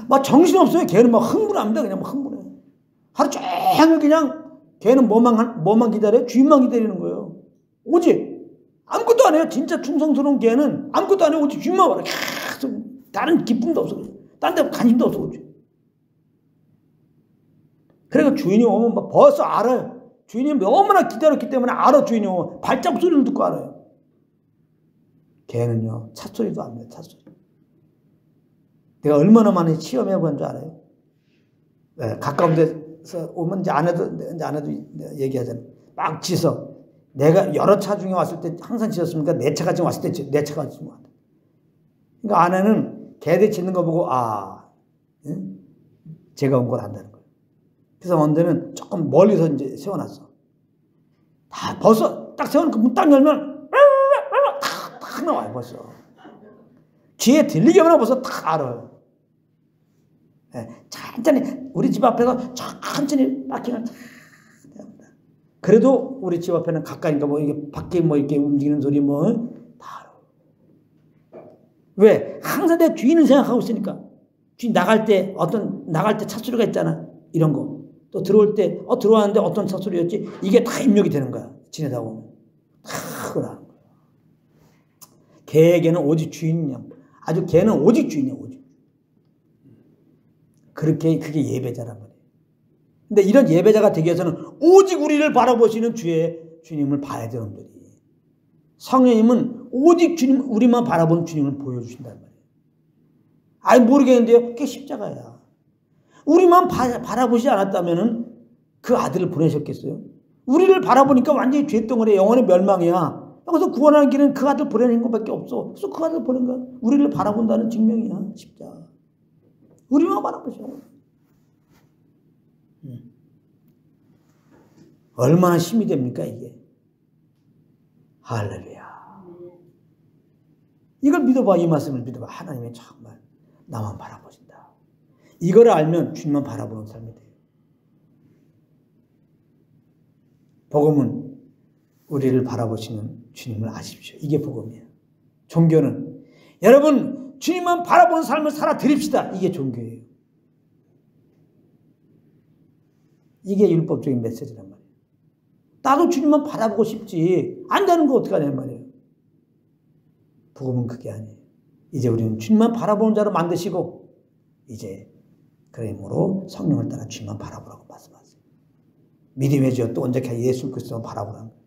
막 정신없어요. 걔는 막 흥분합니다. 그냥 막 흥분해. 하루 종일 그냥 걔는 뭐만 기다려요? 주님만 기다리는 거예요. 오직. 아무것도 안 해요. 진짜 충성스러운 걔는 아무것도 안 해요. 오직 주님만 바라요. 계속 다른 기쁨도 없어. 다른 데 관심도 없어. 오직. 그러니까 주인이 오면 막 벌써 알아요. 주인이 너무나 기다렸기 때문에 알아. 주인이 오면 발자국 소리를 듣고 알아요. 걔는요. 찻소리도 안 해요. 찻소리. 내가 얼마나 많이 시험해 본 줄 알아요? 가까운 데서 오면 이제 안 해도 얘기하잖아요. 막 지서. 내가 여러 차 중에 왔을 때 항상 지었습니까? 내 차가 지금 왔을 때 내 차가 지금 왔다. 그러니까 아내는 걔들 짓는 거 보고 제가 온 걸 안다는 거예요. 그래서 언제는 조금 멀리서 이제 세워놨어. 다 벌써 딱 세워놓고 문 딱 열면 탁 나와요 벌써. 귀에 들리기만 하고 벌써 탁 알아요. 천천히 우리 집 앞에서 천천히 파킹을 탁 합니다. 그래도 우리 집 앞에는 가까이니까 뭐 이게 밖에 뭐 이렇게 움직이는 소리 뭐 다 알아. 왜? 항상 내 주인을 생각하고 있으니까. 주인 나갈 때 찻소리가 있잖아. 이런 거. 또 들어올 때 들어왔는데 어떤 찻소리였지? 이게 다 입력이 되는 거야. 지내다 보면. 다 그러는 거야. 걔에게는 오직 주인이냐. 아주 걔는 오직 주인이야. 오직. 그게 예배자란 말이에요. 근데 이런 예배자가 되기 위해서는 오직 우리를 바라보시는 주님을 봐야 되는 거예요. 성령님은 오직 주님, 우리만 바라보는 주님을 보여주신단 말이에요. 모르겠는데요. 그게 십자가야. 우리만 바라보지 않았다면은 그 아들을 보내셨겠어요? 우리를 바라보니까 완전히 죄덩어리 영혼의 멸망이야. 그래서 구원하는 길은 그 아들 보내는 것밖에 없어. 그래서 그 아들 보낸 거야. 우리를 바라본다는 증명이야. 십자가. 우리만 바라보셔. 얼마나 힘이 됩니까 이게. 할렐루야. 이걸 믿어봐. 이 말씀을 믿어봐. 하나님이 정말 나만 바라보신다. 이걸 알면 주님만 바라보는 삶이 돼요. 복음은 우리를 바라보시는 주님을 아십시오. 이게 복음이에요. 종교는 여러분 주님만 바라보는 삶을 살아 드립시다. 이게 종교예요. 이게 율법적인 메시지란 말이에요. 나도 주님만 바라보고 싶지. 안 되는 거 어떡하냐 말이에요. 복음은 그게 아니에요. 이제 우리는 주님만 바라보는 자로 만드시고 이제 그러므로 성령을 따라 주님만 바라보라고 말씀하세요. 믿음의 주 또 온전히 예수 그리스도만 바라보라는 거예요.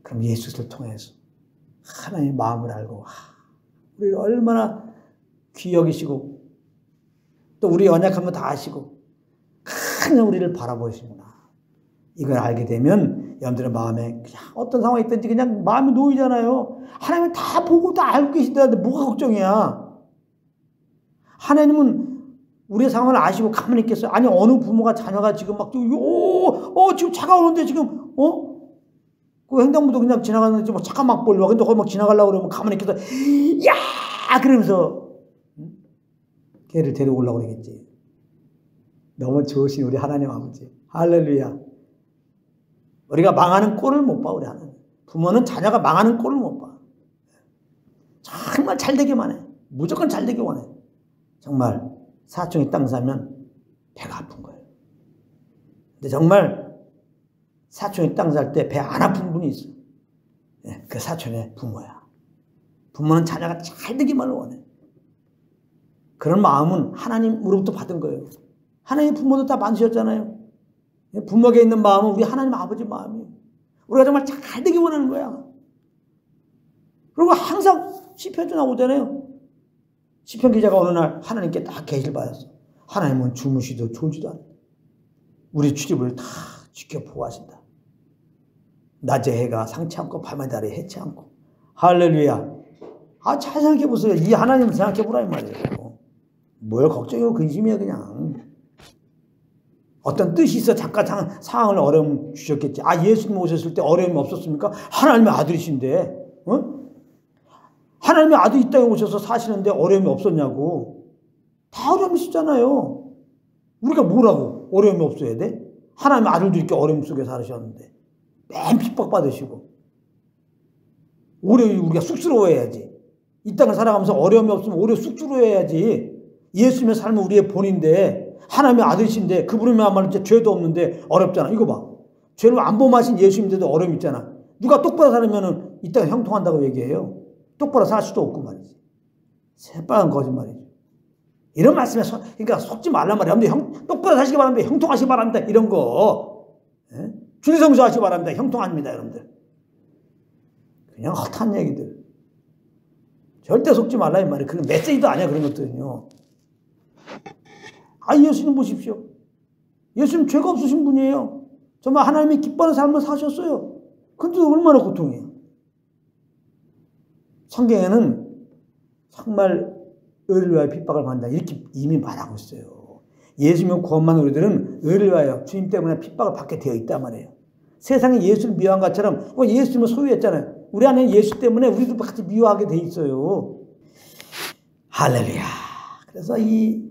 그럼 예수를 통해서 하나님의 마음을 알고 우리를 얼마나 귀히 여기시고 또 우리 연약함을 다 아시고 그냥 우리를 바라보시구나. 이걸 알게 되면 여러분들의 마음에 그냥 어떤 상황이 있든지 그냥 마음이 놓이잖아요. 하나님은 다 보고 다 알고 계시다는데 뭐가 걱정이야. 하나님은 우리의 상황을 아시고 가만히 있겠어요. 아니 어느 부모가 자녀가 지금 막 지금 차가 오는데 지금 그 횡단보도 그냥 지나가는데 뭐 차가 막 몰려. 근데 거기 막 지나가려고 그러면 가만히 있겠어. 야 그러면서 걔를 데려오려고 그러겠지. 너무 좋으신 우리 하나님 아버지. 할렐루야. 우리가 망하는 꼴을 못 봐. 우리 하나님. 부모는 자녀가 망하는 꼴을 못 봐. 정말 잘 되기만 해. 무조건 잘 되기 원해. 정말 사촌이 땅 사면 배가 아픈 거예요. 근데 정말 사촌이 땅 살 때 배 안 아픈 분이 있어. 그 사촌의 부모야. 부모는 자녀가 잘 되기만을 원해. 그런 마음은 하나님으로부터 받은 거예요. 하나님 부모도 다 만드셨잖아요. 부모에게 있는 마음은 우리 하나님 아버지 마음이에요. 우리가 정말 잘 되기 원하는 거야. 그리고 항상 시편도 나오잖아요. 시편 기자가 어느 날 하나님께 딱 계시를 받았어. 하나님은 주무시도 졸지도 않아. 우리 출입을 다 지켜보고 하신다. 낮에 해가 상치 않고 밤에 달이 해치 않고. 할렐루야. 잘 생각해 보세요. 이 하나님을 생각해 보라 이 말이에요. 뭘 걱정이고 근심이야 그냥. 어떤 뜻이 있어 잠깐 상황을 어려움 주셨겠지. 예수님 오셨을 때 어려움이 없었습니까? 하나님의 아들이신데, 하나님의 아들이 이 땅에 오셔서 사시는데 어려움이 없었냐고. 다 어려움이 있었잖아요. 우리가 뭐라고 어려움이 없어야 돼? 하나님의 아들도 이렇게 어려움 속에 살으셨는데 맨 핍박받으시고 오래 우리가 쑥스러워해야지. 이 땅을 살아가면서 어려움이 없으면 오래 쑥스러워해야지. 예수님의 삶은 우리의 본인데 하나님의 아들이신데 그분이야말로 죄도 없는데 어렵잖아. 이거 봐. 죄를 안 범하신 예수님인데도 어려움 있잖아. 누가 똑바로 살으면 이 땅에 형통한다고 얘기해요. 똑바로 살 수도 없고 말이지. 새빨간 거짓말이지. 이런 말씀에 그러니까 속지 말란 말이야. 근데 똑바로 사시기 바랍니다. 형통하시기 바랍니다. 이런 거. 준성수하시기 바랍니다. 형통합니다. 여러분들. 그냥 헛한 얘기들. 절대 속지 말라 이 말이에요. 그건 메시지도 아니야 그런 것들은요. 예수님 보십시오. 예수님 죄가 없으신 분이에요. 정말 하나님이 기뻐하는 삶을 사셨어요. 근데 얼마나 고통이에요. 성경에는 정말 의를 위하여 핍박을 받는다 이렇게 이미 말하고 있어요. 예수님 구원만 우리들은 의를 위하여 주님 때문에 핍박을 받게 되어 있단 말이에요. 세상에 예수를 미워한 것처럼 예수님을 소유했잖아요. 우리 안에 예수 때문에 우리도 같이 미워하게 돼 있어요. 할렐루야. 그래서 이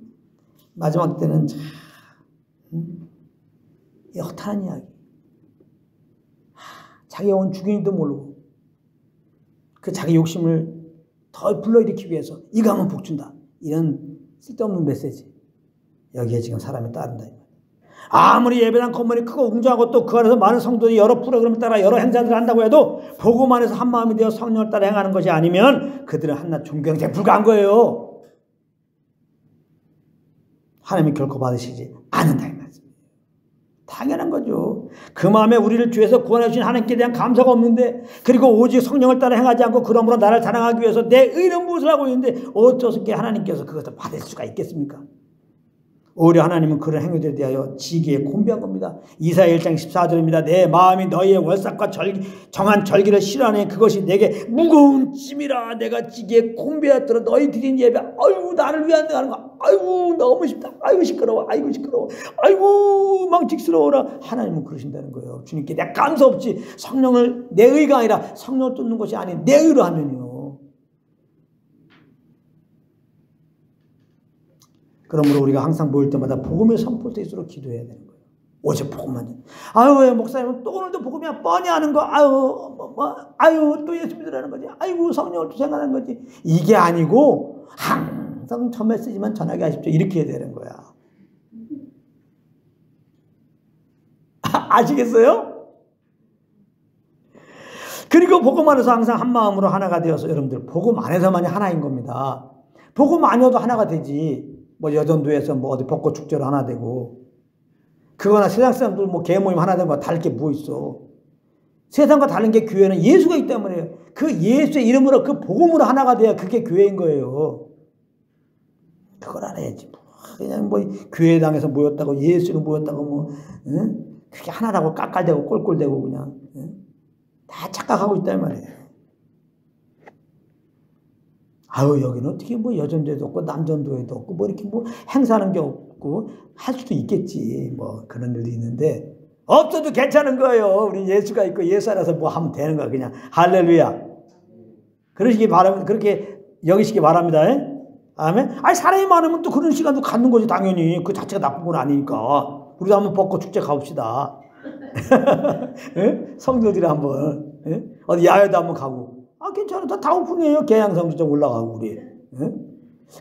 마지막 때는 참 허탄한 이야기. 자기 영혼 죽이니도 모르고 그 자기 욕심을 더 불러일으키기 위해서 이거 하면 복준다. 이런 쓸데없는 메시지. 여기에 지금 사람이 따른다. 아무리 예배당 건물이 크고 웅장하고 또 그 안에서 많은 성도들이 여러 프로그램을 따라 여러 행사들을 한다고 해도 복음 안에서 한 마음이 되어 성령을 따라 행하는 것이 아니면 그들은 한낱 종교행사에 불과한 거예요. 하나님이 결코 받으시지 않는다 이 말씀이에요. 당연한 거죠. 그 마음에 우리를 주에서 구원해 주신 하나님께 대한 감사가 없는데 그리고 오직 성령을 따라 행하지 않고 그러므로 나를 자랑하기 위해서 내 의는 무엇을 하고 있는데 어떻게 하나님께서 그것을 받을 수가 있겠습니까? 오히려 하나님은 그런 행위들에 대하여 지기에 곤비한 겁니다. 이사야 1장 14절입니다. 내 마음이 너희의 월삭과 정한 절기를 싫어하네. 그것이 내게 무거운 짐이라. 내가 지기에 곤비하였더라. 너희 드린 예배 아이고 나를 위한 하는 거 아이고 너무 쉽다. 아이고 시끄러워. 아이고 시끄러워. 아이고 망측스러워라. 하나님은 그러신다는 거예요. 주님께 내가 감사 없이 성령을 내 의가 아니라 성령을 쫓는 것이 아닌 내 의로 하면요. 그러므로 우리가 항상 모일 때마다 복음의 선포대수로 기도해야 되는 거예요. 오직 복음만. 왜 목사님은 또 오늘도 복음이야 뻔히 하는 거. 또 예수 믿으라는 거지. 아이고 성령을 또 생각하는 거지. 이게 아니고 항상 저 메시지만 전하게 하십시오. 이렇게 해야 되는 거야. 아시겠어요? 그리고 복음 안에서 항상 한 마음으로 하나가 되어서 여러분들 복음 안에서만이 하나인 겁니다. 복음 아니어도 하나가 되지. 여전도에서 어디 벚꽃 축제로 하나 되고 그거나 세상 사람들 개모임 하나 되고 다를 게 뭐 있어. 세상과 다른 게 교회는 예수가 있단 말이에요. 그 예수의 이름으로 그 복음으로 하나가 돼야 그게 교회인 거예요. 그걸 알아야지. 그냥 교회당에서 모였다고 예수로 모였다고 그게 하나라고 깎아대고 꼴꼴대고 그냥 다 착각하고 있단 말이에요. 여기는 어떻게 여전도에도 없고 남전도에도 없고 이렇게 행사하는 게 없고 할 수도 있겠지. 그런 일도 있는데 없어도 괜찮은 거예요. 우리 예수가 있고 예수 안에서 하면 되는 거야. 그냥 할렐루야. 그러시기 바랍니다. 그렇게 여기시기 바랍니다. 아멘. 사람이 많으면 또 그런 시간도 갖는 거지 당연히. 그 자체가 나쁜 건 아니니까. 우리도 한번 벚꽃 축제 가봅시다. 성도들이 한번 어디 야외도 한번 가고. 괜찮아. 다 오픈이에요. 계양성도 좀 올라가고, 우리.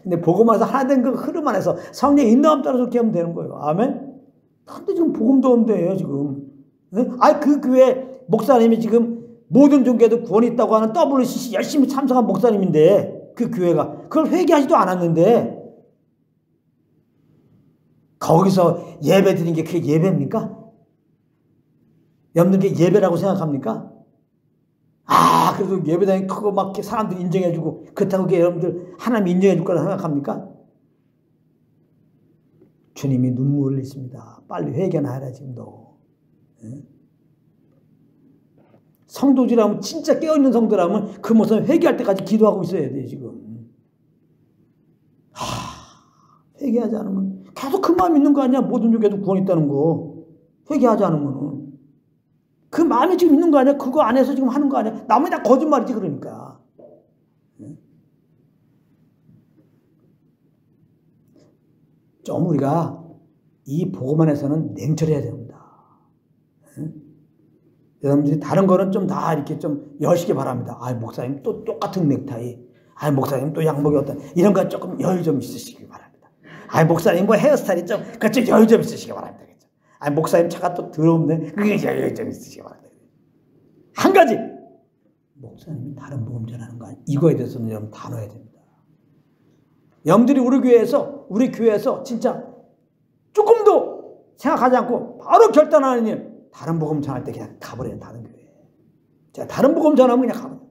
근데 복음에서 하나 된 그 흐름 안에서 성령의 인도함 따라서 그렇게 하면 되는 거예요. 아멘? 근데 지금 복음도 없대요, 지금. 그 교회 목사님이 지금 모든 종교에도 구원이 있다고 하는 WCC 열심히 참석한 목사님인데, 그 교회가. 그걸 회개하지도 않았는데, 거기서 예배 드린 게 그게 예배입니까? 여러분들 게 예배라고 생각합니까? 그래도 예배당이 크고 막 사람들이 인정해주고 그렇다고 여러분들 하나님이 인정해줄 거라 생각합니까? 주님이 눈물을 흘리십니다. 빨리 회개나 해라 지금도. 성도들이라면, 진짜 깨어있는 성도라면 그 모습을 회개할 때까지 기도하고 있어야 돼, 지금. 회개하지 않으면 계속 그 마음이 있는 거 아니야? 모든 쪽에도 구원이 있다는 거. 회개하지 않으면. 그 마음이 지금 있는 거 아니야? 그거 안에서 지금 하는 거 아니야? 나머지 다 거짓말이지, 그러니까. 좀 우리가 이 복음 안에서는 냉철해야 됩니다. 여러분들이 다른 거는 좀 다 이렇게 좀 여시기 바랍니다. 목사님 또 똑같은 넥타이. 목사님 또 양복이 어떤, 이런 거 조금 여유 좀 있으시기 바랍니다. 목사님 뭐 헤어스타일이 좀 여유 좀 있으시기 바랍니다. 목사님 차가 또 더러운데, 그게 여유 좀 있으시기 바랍니다. 한 가지! 목사님이 다른 복음 전하는 거 아니야. 이거에 대해서는 여러분 다 넣어야 됩니다. 여러분들이 우리 교회에서 진짜 조금도 생각하지 않고 바로 결단하는 일, 다른 복음 전할 때 그냥 가버려요. 다른 교회. 제가 다른 복음 전하면 그냥 가버려요.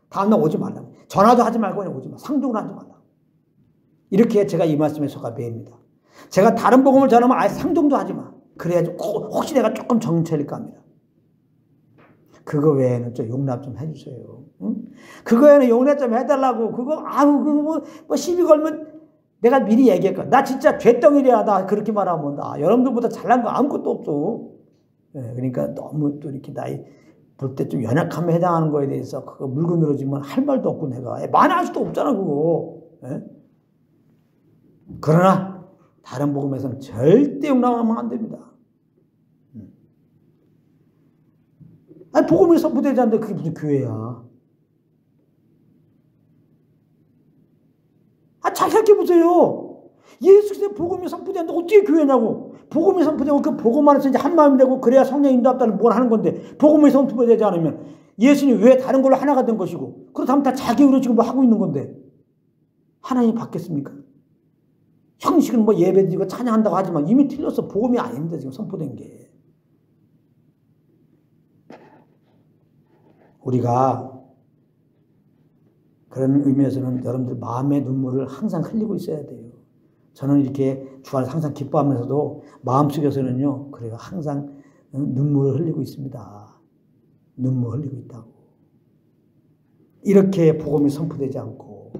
다음날 오지 말라고. 전화도 하지 말고 그냥 오지 마. 상종을 하지 말라고. 이렇게 제가 이 말씀에 속아 배입니다. 제가 다른 복음을 전하면 아예 상종도 하지 마. 그래야지 혹시 내가 조금 정체일까 합니다. 그거 외에는 좀 용납 좀 해주세요. 응? 그거 외에는 용납 좀 해달라고. 그거 시비 걸면 내가 미리 얘기할 거야. 나 진짜 죄덩이야. 나 그렇게 말하면 나 여러분들보다 잘난 거 아무것도 없어. 그러니까 너무 또 이렇게 나이 볼 때 좀 연약함에 해당하는 거에 대해서 그거 물고 늘어지면 할 말도 없고 내가 많이 할 수도 없잖아 그거. 그러나 다른 복음에서는 절대 용납하면 안 됩니다. 복음이 선포되지 않는데 그게 무슨 교회야. 잘 생각해보세요. 예수 그리스도의 복음이 선포되는데 어떻게 교회냐고. 복음이 선포되고 그 복음 안에서 이제 한 마음이 되고 그래야 성령 인도합다는 뭘 하는 건데, 복음이 선포되지 않으면 예수님이 왜 다른 걸로 하나가 된 것이고, 그렇다면 다 자기 의로 지금 뭐 하고 있는 건데 하나님이 받겠습니까? 형식은 뭐 예배드리고 찬양한다고 하지만 이미 틀렸어. 복음이 아닙니다. 지금 선포된 게. 우리가 그런 의미에서는 여러분들 마음의 눈물을 항상 흘리고 있어야 돼요. 저는 이렇게 주 안에서 항상 기뻐하면서도 마음속에서는요, 그래요. 항상 눈물을 흘리고 있습니다. 눈물 흘리고 있다고. 이렇게 복음이 선포되지 않고,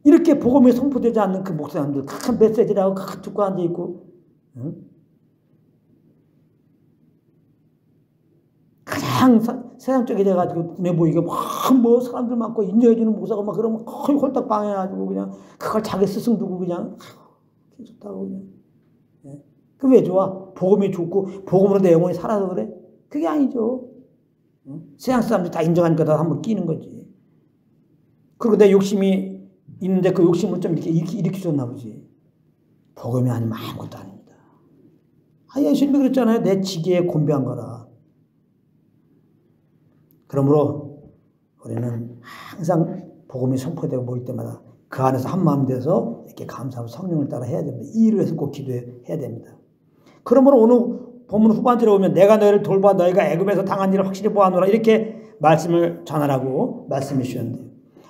이렇게 복음이 선포되지 않는 그 목사님들 큰 메시지라고 듣고 앉아있고, 그냥 세상적이 돼가지고 눈에 보이게 막 뭐 사람들 많고 인정해주는 목사가 막 그러면 거의 홀딱 방해가지고 그냥 그걸 자기 스승 두고 그냥 좋다고 그냥. 그 왜 좋아? 복음이 좋고 복음으로 내 영혼이 살아서 그래? 그게 아니죠. 세상 사람들이 다 인정하니까 다 한번 끼는 거지. 그리고 내 욕심이 있는데 그 욕심을 좀 이렇게 일으키셨나 보지. 복음이 아니면 아무것도 아닙니다. 예수님이 그랬잖아요. 내 지게에 곤배한 거라. 그러므로 우리는 항상 복음이 선포되고 모일 때마다 그 안에서 한 마음 돼서 이렇게 감사하고 성령을 따라 해야 됩니다. 이 일을 해서 꼭 기도해야 됩니다. 그러므로 오늘 본문 후반절에 오면 내가 너희를 돌봐 너희가 애굽에서 당한 일을 확실히 보아노라 이렇게 말씀을 전하라고 말씀해 주셨는데,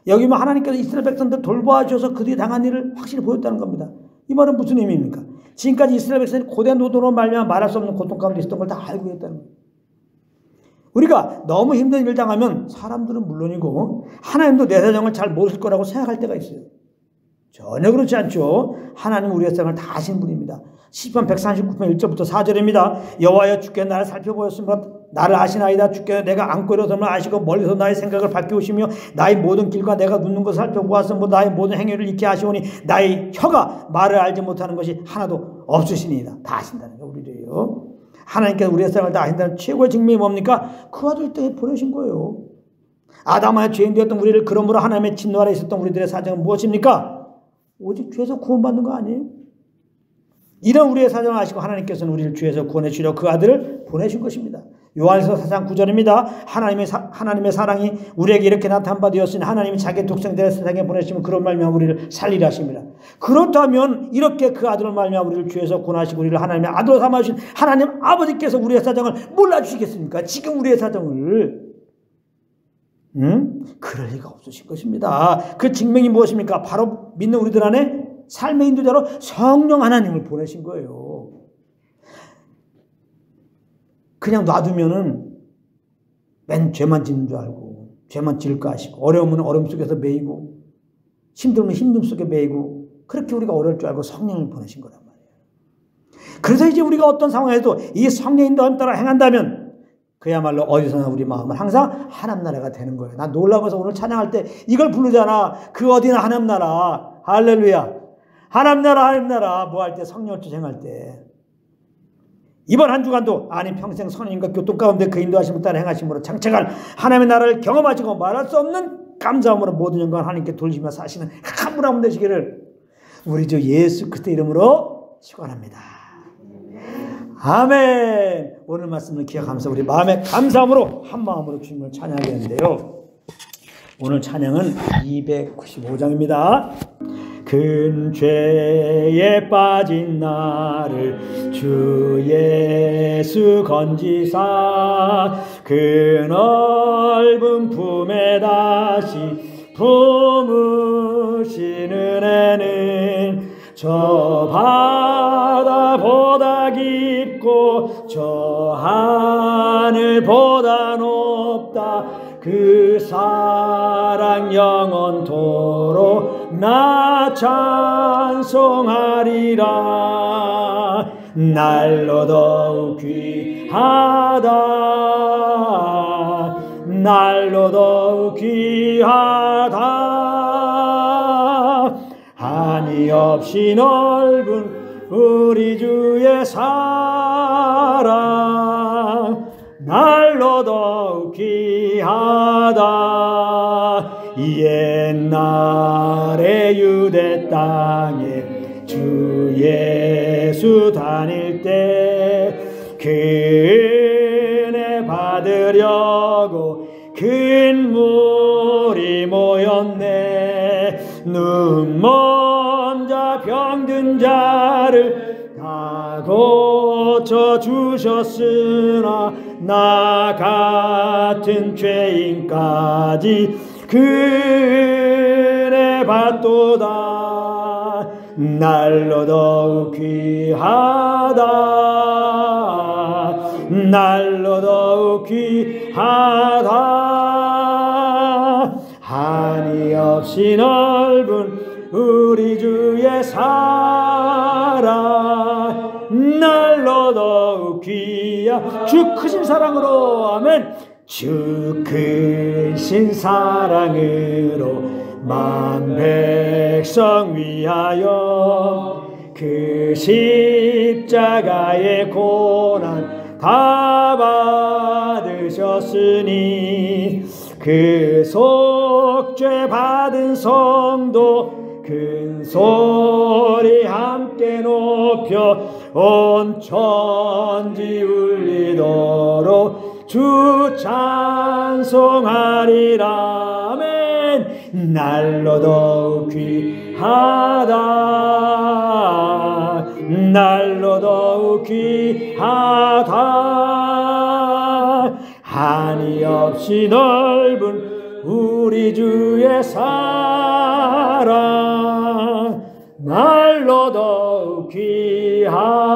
여기 뭐 하나님께서 이스라엘 백성들 돌봐 주셔서 그들이 당한 일을 확실히 보였다는 겁니다. 이 말은 무슨 의미입니까? 지금까지 이스라엘 백성이 고된 노동으로 말미암아 말할 수 없는 고통 가운데 있었던 걸 다 알고 있다는 거예요. 우리가 너무 힘든 일을 당하면 사람들은 물론이고 하나님도 내 사정을 잘 모르실 거라고 생각할 때가 있어요. 전혀 그렇지 않죠. 하나님은 우리의 사정을 다 아시는 분입니다. 시편 139편 1절부터 4절입니다. 여호와여 주께 나를 살펴보였으므로 나를 아시나이다. 주께 내가 안고 일어섬을 아시고 멀리서 나의 생각을 밝히오시며 나의 모든 길과 내가 눕는 것을 살펴보았으므로 나의 모든 행위를 익히 아시오니 나의 혀가 말을 알지 못하는 것이 하나도 없으시니이다. 다 아신다는 거 우리를요. 하나님께서 우리의 생각을 다 아신다는 최고의 증명이 뭡니까? 그 아들 때에 보내신 거예요. 아담의 죄인 되었던 우리를 그러므로 하나님의 진노 아래 있었던 우리들의 사정은 무엇입니까? 오직 죄에서 구원받는 거 아니에요? 이런 우리의 사정을 아시고 하나님께서는 우리를 죄에서 구원해 주려 그 아들을 보내신 것입니다. 요한에서 4장 9절입니다. 하나님의 사랑이 우리에게 이렇게 나타난 바 되었으니 하나님이 자기 독생자를 세상에 보내시면 그런 말미암아 우리를 살리려 하십니다. 그렇다면 이렇게 그 아들을 말미암아 우리를 죄에서 구원하시고 우리를 하나님의 아들로 삼아주신 하나님 아버지께서 우리의 사정을 몰라주시겠습니까? 지금 우리의 사정을. 그럴 리가 없으신 것입니다. 그 증명이 무엇입니까? 바로 믿는 우리들 안에 삶의 인도자로 성령 하나님을 보내신 거예요. 그냥 놔두면은 맨 죄만 짓는 줄 알고 죄만 지을 거 아시고 어려우면 어려움 속에서 매이고 힘들면 힘듦 속에 매이고 그렇게 우리가 어려울 줄 알고 성령을 보내신 거란 말이에요. 그래서 이제 우리가 어떤 상황에도 이 성령 인도함 따라 행한다면 그야말로 어디서나 우리 마음은 항상 하나님 나라가 되는 거예요. 나 놀라워서 오늘 찬양할 때 이걸 부르잖아. 그 어디나 하나님 나라. 할렐루야. 하나님 나라 하나님 나라 뭐 할 때 성령을 투쟁할 때 이번 한 주간도 아니 평생 선인과 교통 가운데 그 인도하심을 따라 행하심으로 장차갈 하나님의 나라를 경험하시고 말할 수 없는 감사함으로 모든 영광을 하나님께 돌리시며 사시는 가문함 되시기를 우리 주 예수 그리스도 이름으로 축원합니다. 아멘. 오늘 말씀을 기억하면서 우리 마음의 감사함으로 한 마음으로 주님을 찬양하겠는데요. 오늘 찬양은 295장입니다. 큰 죄에 빠진 나를 주 예수 건지사 그 넓은 품에 다시 품으시는 애는 저 바다보다 깊고 저 하늘보다 높다 그 사랑 영원토록 나 찬송하리라 날로 더욱 귀하다 날로 더욱 귀하다 한이 없이 넓은 우리 주의 사랑 날로 더욱 귀하다 옛날에 유대 땅에 주 예수 다닐 때 은혜 받으려고 큰 무리 모였네 눈 먼 자 병든 자를 다 고쳐주셨으나 나 같은 죄인까지 그 은혜 받도다 날로 더욱 귀하다 날로 더욱 귀하다 한이 없이 넓은 우리 주의 사랑 날로 더욱 귀하 주 크신 사랑으로 아멘 주 크신 사랑으로 만 백성 위하여 그 십자가의 고난 다 받으셨으니 그 속죄 받은 성도 큰 소리 함께 높여 온 천지 울리도록 주 찬송하리라 아멘 날로 더욱 귀하다 날로 더욱 귀하다 한이 없이 넓은 우리 주의 사랑 날로 더욱 귀하다